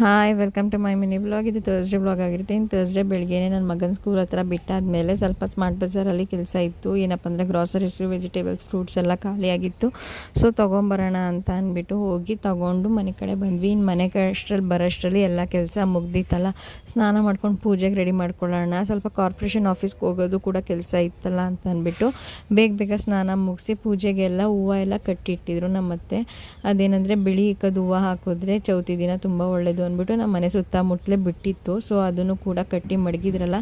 Hi welcome to my mini blog. ಇದು Thursday blog ಆಗಿರುತ್ತೆ. ಇನ್ನು ಥರ್ಸ್ಡೇ ಬೆಳಗ್ಗೆನೇ ನನ್ನ ಮಗನ ಸ್ಕೂಲ್ ಹತ್ರ ಬಿಟ್ಟಾದಮೇಲೆ ಸ್ವಲ್ಪ ಸ್ಮಾರ್ಟ್ ಬಜಾರಲ್ಲಿ ಕೆಲಸ ಇತ್ತು. ಏನಪ್ಪ ಅಂದರೆ ಗ್ರಾಸರೀಸು, ವೆಜಿಟೇಬಲ್ಸ್, ಫ್ರೂಟ್ಸ್ ಎಲ್ಲ ಖಾಲಿಯಾಗಿತ್ತು. ಸೊ ತೊಗೊಂಬರೋಣ ಅಂತ ಅಂದ್ಬಿಟ್ಟು ಹೋಗಿ ತೊಗೊಂಡು ಮನೆ ಕಡೆ ಬಂದ್ವಿ. ಇನ್ನು ಮನೆ ಅಷ್ಟರಲ್ಲಿ ಬರೋಷ್ಟರಲ್ಲಿ ಎಲ್ಲ ಕೆಲಸ ಮುಗ್ದಿತ್ತಲ್ಲ, ಸ್ನಾನ ಮಾಡ್ಕೊಂಡು ಪೂಜೆಗೆ ರೆಡಿ ಮಾಡ್ಕೊಳ್ಳೋಣ. ಸ್ವಲ್ಪ ಕಾರ್ಪೊರೇಷನ್ ಆಫೀಸ್ಗೆ ಹೋಗೋದು ಕೂಡ ಕೆಲಸ ಇತ್ತಲ್ಲ ಅಂತ ಅಂದ್ಬಿಟ್ಟು ಬೇಗ ಸ್ನಾನ ಮುಗಿಸಿ ಪೂಜೆಗೆಲ್ಲ ಹೂವು ಎಲ್ಲ ಕಟ್ಟಿಟ್ಟಿದ್ರು ನಮ್ಮತ್ತೆ. ಅದೇನೆಂದರೆ ಬಿಳಿ ಇಕ್ಕದ ಹೂವು ಹಾಕಿದ್ರೆ ಚೌತಿ ದಿನ ತುಂಬ ಒಳ್ಳೆಯದು ಅಂದ್ಬಿಟ್ಟು ನಮ್ಮ ಮನೆ ಸುತ್ತಮುತ್ತಲೇ ಬಿಟ್ಟಿತ್ತು. ಸೊ ಅದನ್ನು ಕೂಡ ಕಟ್ಟಿ ಮಡಗಿದ್ರಲ್ಲ,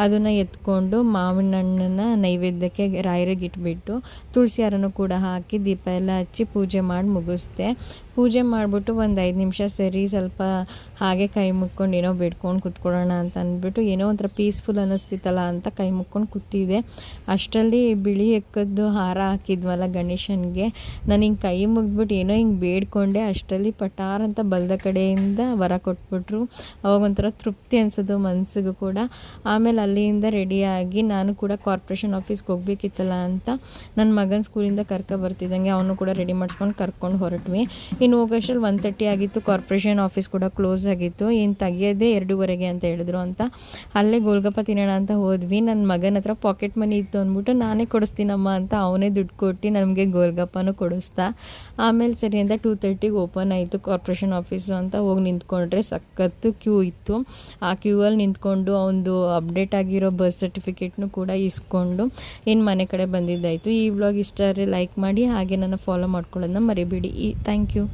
ಅದನ್ನು ಎತ್ಕೊಂಡು ಮಾವಿನ ಹಣ್ಣನ್ನು ನೈವೇದ್ಯಕ್ಕೆ ರಾಯರಿಗೆ ಇಟ್ಬಿಟ್ಟು ತುಳಸಿ ಹಾರನೂ ಕೂಡ ಹಾಕಿ ದೀಪ ಎಲ್ಲ ಹಚ್ಚಿ ಪೂಜೆ ಮಾಡಿ ಮುಗಿಸ್ದೆ. ಪೂಜೆ ಮಾಡಿಬಿಟ್ಟು ಒಂದು 5 ನಿಮಿಷ ಸರಿ ಸ್ವಲ್ಪ ಹಾಗೆ ಕೈ ಮುಕ್ಕೊಂಡು ಏನೋ ಬೇಡ್ಕೊಂಡು ಕೂತ್ಕೊಳ್ಳೋಣ ಅಂತ ಅಂದ್ಬಿಟ್ಟು ಏನೋ ಒಂಥರ ಪೀಸ್ಫುಲ್ ಅನ್ನಿಸ್ತಿತ್ತಲ್ಲ ಅಂತ ಕೈ ಮುಕ್ಕೊಂಡು ಕೂತಿದ್ದೆ. ಅಷ್ಟರಲ್ಲಿ ಬಿಳಿ ಎಕ್ಕದ್ದು ಹಾರ ಹಾಕಿದ್ವಲ್ಲ ಗಣೇಶನಿಗೆ, ನಾನು ಹಿಂಗೆ ಕೈ ಮುಗಿದ್ಬಿಟ್ಟು ಏನೋ ಹಿಂಗೆ ಬೇಡ್ಕೊಂಡೆ. ಅಷ್ಟರಲ್ಲಿ ಪಟಾರ್ ಅಂತ ಬಲ್ದ ಕಡೆಯಿಂದ ವರ ಕೊಟ್ಬಿಟ್ರು. ಅವಾಗ ಒಂಥರ ತೃಪ್ತಿ ಅನಿಸೋದು ಮನಸ್ಸಿಗೂ ಕೂಡ. ಆಮೇಲೆ ಅಲ್ಲಿಂದ ರೆಡಿಯಾಗಿ ನಾನು ಕೂಡ ಕಾರ್ಪೊರೇಷನ್ ಆಫೀಸ್ಗೆ ಹೋಗ್ಬೇಕಿತ್ತಲ್ಲ ಅಂತ ನನ್ನ ಮಗನ ಸ್ಕೂಲಿಂದ ಬರ್ತಿದ್ದಂಗೆ ಅವನು ಕೂಡ ರೆಡಿ ಮಾಡಿಸ್ಕೊಂಡು ಕರ್ಕೊಂಡು ಹೊರಟ್ವಿ. ಇನ್ನು ಹೋಗೋಷ್ಟರಲ್ಲಿ 1:30 ಆಗಿತ್ತು. ಕಾರ್ಪೊರೇಷನ್ ಆಫೀಸ್ ಕೂಡ ಕ್ಲೋಸ್ ಆಗಿತ್ತು. ಇನ್ನು ತೆಗಿಯೋದೇ 2:15 ಅಂತ ಹೇಳಿದ್ರು ಅಂತ ಅಲ್ಲೇ ಗೋಲ್ಗಪ್ಪ ತಿನ್ನೋಣ ಅಂತ ಹೋದ್ವಿ. ನನ್ನ ಮಗನ ಹತ್ರ ಪಾಕೆಟ್ ಮನಿ ಇತ್ತು ಅಂದ್ಬಿಟ್ಟು ನಾನೇ ಕೊಡಿಸ್ತೀನಮ್ಮ ಅಂತ ಅವನೇ ದುಡ್ಡು ಕೊಟ್ಟು ನಮಗೆ ಗೋಲ್ಗಪ್ಪನೂ ಕೊಡಿಸ್ತಾ. ಆಮೇಲೆ ಸರಿ ಅಂತ 2:30ಗೆ ಓಪನ್ ಆಯಿತು ಕಾರ್ಪೊರೇಷನ್ ಆಫೀಸು ಅಂತ ಹೋಗಿ ನಿಂತ್ಕೊಂಡ್ರೆ ಸಖತ್ತು ಕ್ಯೂ ಇತ್ತು. ಆ ಕ್ಯೂವಲ್ಲಿ ನಿಂತ್ಕೊಂಡು ಅವನದು ಅಪ್ಡೇಟ್ ಆಗಿರೋ ಬರ್ತ್ ಸರ್ಟಿಫಿಕೇಟ್ನು ಕೂಡ ಇಸ್ಕೊಂಡು ಇನ್ನು ಮನೆ ಕಡೆ ಬಂದಿದ್ದಾಯಿತು. ಈ ವ್ಲಾಗ್ ಇಷ್ಟ ಆದರೆ ಲೈಕ್ ಮಾಡಿ, ಹಾಗೆ ನನ್ನ ಫಾಲೋ ಮಾಡ್ಕೊಳ್ಳೋದನ್ನ ಮರಿಬೇಡಿ. Thank you.